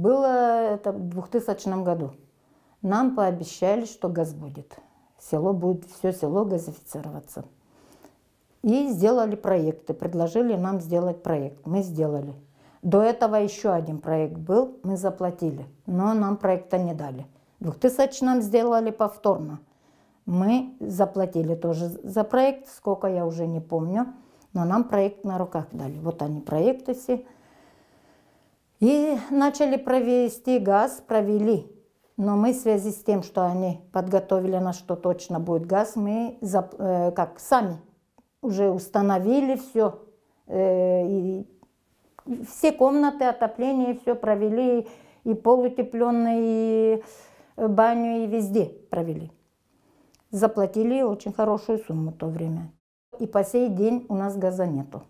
было это в 2000 году. Нам пообещали, что газ будет. Село будет, все село газифицироваться. И сделали проекты, предложили нам сделать проект. Мы сделали. До этого еще один проект был, мы заплатили, но нам проекта не дали. В 2000-м сделали повторно. Мы заплатили тоже за проект, сколько я уже не помню, но нам проект на руках дали. Вот они, проекты все. И начали провести газ, провели. Но мы в связи с тем, что они подготовили нас, что точно будет газ, мы сами уже установили все. И все комнаты отопления, все провели, и полутепленные, и баню, и везде провели. Заплатили очень хорошую сумму в то время. И по сей день у нас газа нету.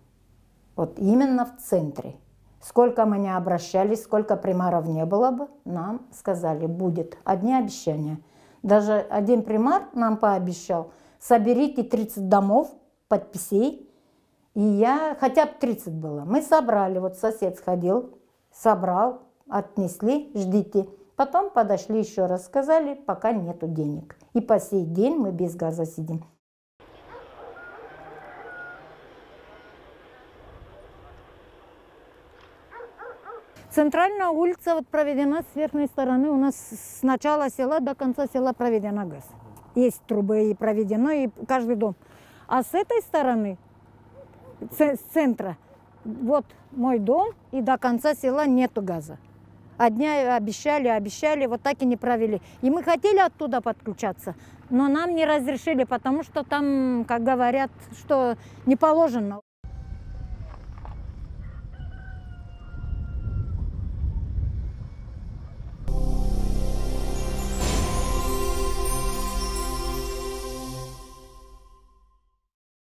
Вот именно в центре. Сколько мы не обращались, сколько примаров не было бы, нам сказали, будет. Одни обещания. Даже один примар нам пообещал, соберите 30 домов, подписей. И я, хотя бы 30 было. Мы собрали, вот сосед сходил, собрал, отнесли, ждите. Потом подошли еще раз, сказали, пока нету денег. И по сей день мы без газа сидим. Центральная улица вот проведена с верхней стороны. У нас с начала села до конца села проведена газ. Есть трубы и проведено, и каждый дом. А с этой стороны, с центра, вот мой дом, и до конца села нету газа. Одни обещали, вот так и не провели. И мы хотели оттуда подключаться, но нам не разрешили, потому что там, как говорят, что не положено.